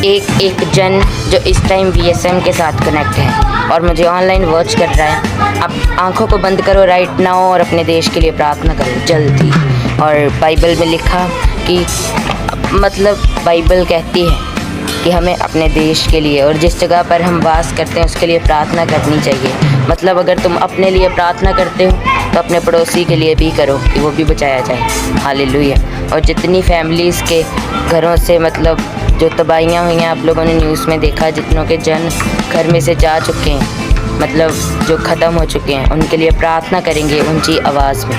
एक एक जन जो इस टाइम वीएसएम के साथ कनेक्ट है और मुझे ऑनलाइन वॉच कर रहा है, आप आंखों को बंद करो राइट नाउ और अपने देश के लिए प्रार्थना करो जल्दी। और बाइबल में लिखा कि मतलब बाइबल कहती है कि हमें अपने देश के लिए और जिस जगह पर हम वास करते हैं उसके लिए प्रार्थना करनी चाहिए। मतलब अगर तुम अपने लिए प्रार्थना करते हो तो अपने पड़ोसी के लिए भी करो कि वो भी बचाया जाए। हालेलुया। और जितनी फैमिलीज़ के घरों से मतलब जो तबाहियाँ हुई हैं, आप लोगों ने न्यूज़ में देखा, जितनों के जन घर में से जा चुके हैं, मतलब जो ख़त्म हो चुके हैं, उनके लिए प्रार्थना करेंगे ऊंची आवाज़ में।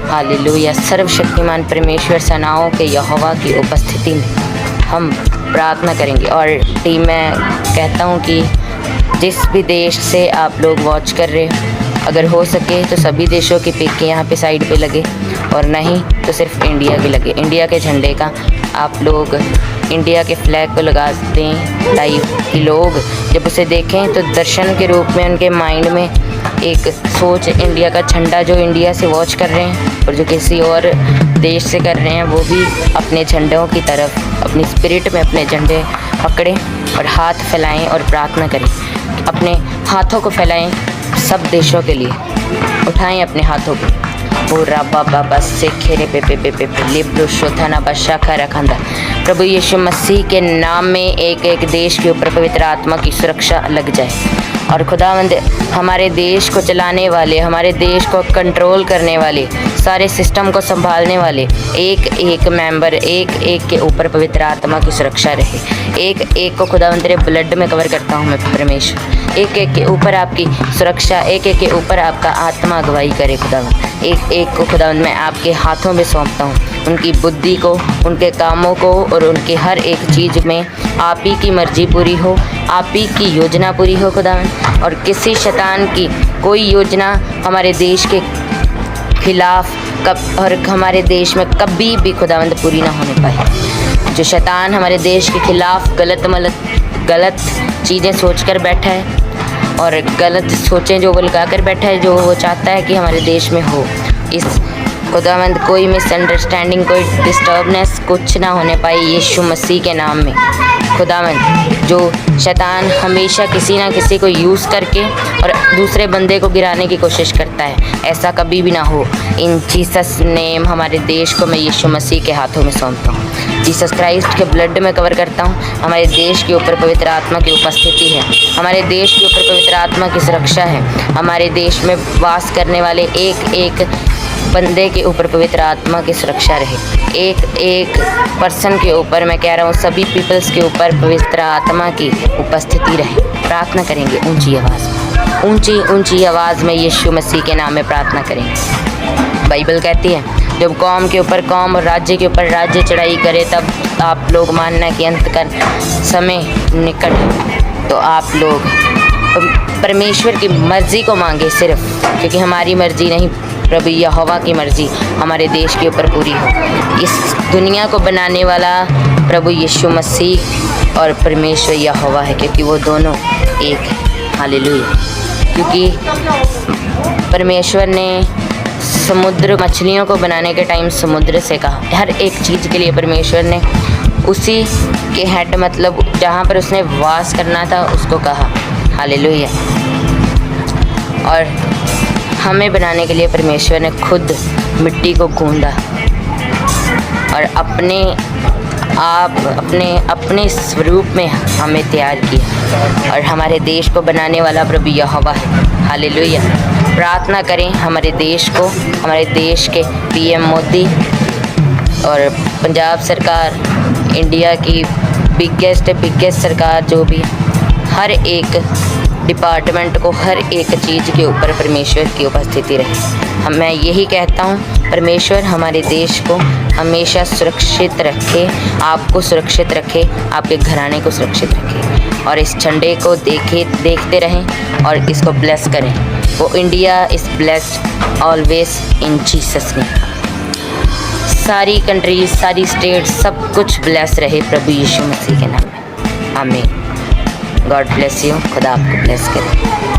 हालेलुया। सर्वशक्तिमान परमेश्वर सेनाओं के यहोवा की उपस्थिति में हम प्रार्थना करेंगे। और टीम मैं कहता हूँ कि जिस भी देश से आप लोग वॉच कर रहे हो, अगर हो सके तो सभी देशों की पिक यहाँ पे साइड पे लगे और नहीं तो सिर्फ इंडिया की लगे। इंडिया के झंडे का आप लोग इंडिया के फ्लैग को लगा दें लाइव कि लोग जब उसे देखें तो दर्शन के रूप में उनके माइंड में एक सोच, इंडिया का झंडा जो इंडिया से वॉच कर रहे हैं और जो किसी और देश से कर रहे हैं, वो भी अपने झंडों की तरफ अपनी स्पिरिट में अपने झंडे पकड़ें और हाथ फैलाएं और प्रार्थना करें। अपने हाथों को फैलाएं सब देशों के लिए, उठाएं अपने हाथों को। पूरा बाबा बस से खेरे पे लिब्रो शोथाना बशाखा रखंदा। प्रभु यीशु मसीह के नाम में एक एक देश के ऊपर पवित्र आत्मा की सुरक्षा लग जाए और खुदावंद हमारे देश को चलाने वाले, हमारे देश को कंट्रोल करने वाले, सारे सिस्टम को संभालने वाले एक एक मेंबर, एक एक के ऊपर पवित्र आत्मा की सुरक्षा रहे। एक एक को खुदावंद तेरे ब्लड में कवर करता हूँ मैं परमेश्वर। एक एक के ऊपर आपकी सुरक्षा, एक एक के ऊपर आपका आत्मा अगुवाई करे खुदावंद। एक एक को खुदावंद मैं आपके हाथों में सौंपता हूँ, उनकी बुद्धि को, उनके कामों को और उनके हर एक चीज़ में आप ही की मर्जी पूरी हो, आप ही की योजना पूरी हो खुदावंद। और किसी शैतान की कोई योजना हमारे देश के खिलाफ कब और हमारे देश में कभी भी खुदावंद पूरी ना होने पाए। जो शैतान हमारे देश के खिलाफ गलत चीज़ें सोचकर बैठा है और गलत सोचें जो वो लगा कर बैठा है, जो वो चाहता है कि हमारे देश में हो, इस खुदावंद कोई मिसअंडरस्टैंडिंग, कोई डिस्टर्बनेस कुछ ना होने पाए यीशु मसीह के नाम में। खुदावंद जो शैतान हमेशा किसी ना किसी को यूज़ करके और दूसरे बंदे को गिराने की कोशिश करता है, ऐसा कभी भी ना हो। इन जीसस नेम हमारे देश को मैं यीशु मसीह के हाथों में सौंपता हूँ, जीसस क्राइस्ट के ब्लड में कवर करता हूँ। हमारे देश के ऊपर पवित्र आत्मा की उपस्थिति है, हमारे देश के ऊपर पवित्र आत्मा की सुरक्षा है, हमारे देश में वास करने वाले एक एक बंदे के ऊपर पवित्र आत्मा की सुरक्षा रहे। एक एक पर्सन के ऊपर, मैं कह रहा हूँ सभी पीपल्स के ऊपर पवित्र आत्मा की उपस्थिति रहे। प्रार्थना करेंगे ऊंची आवाज़ में, ऊंची आवाज़ में यीशु मसीह के नाम में प्रार्थना करेंगे। बाइबल कहती है जब कौम के ऊपर कौम और राज्य के ऊपर राज्य चढ़ाई करे तब आप लोग मानना कि अंत का समय निकट है। तो आप लोग परमेश्वर की मर्ज़ी को मांगे सिर्फ, क्योंकि हमारी मर्ज़ी नहीं, प्रभु यहोवा की मर्ज़ी हमारे देश के ऊपर पूरी हो। इस दुनिया को बनाने वाला प्रभु यीशु मसीह और परमेश्वर यहोवा है, क्योंकि वो दोनों एक है। हालेलुया। क्योंकि परमेश्वर ने समुद्र मछलियों को बनाने के टाइम समुद्र से कहा, हर एक चीज़ के लिए परमेश्वर ने उसी के हेड, मतलब जहाँ पर उसने वास करना था उसको कहा। हालेलुया। और हमें बनाने के लिए परमेश्वर ने खुद मिट्टी को गूंदा और अपने स्वरूप में हमें तैयार किया और हमारे देश को बनाने वाला प्रभु यहोवा है। हालेलुया। प्रार्थना करें हमारे देश को, हमारे देश के पीएम मोदी और पंजाब सरकार, इंडिया की बिगेस्ट सरकार, जो भी हर एक डिपार्टमेंट को, हर एक चीज़ के ऊपर परमेश्वर की उपस्थिति रहे। मैं यही कहता हूँ, परमेश्वर हमारे देश को हमेशा सुरक्षित रखे, आपको सुरक्षित रखे, आपके घराने को सुरक्षित रखे और इस झंडे को देखते रहें और इसको ब्लेस करें। वो India is blessed always in Jesus name. सारी कंट्रीज, सारी स्टेट, सब कुछ ब्लेस रहे प्रभु यीशु मसीह के नाम में। आमीन। God bless you. खुदा आपको ब्लेस करे।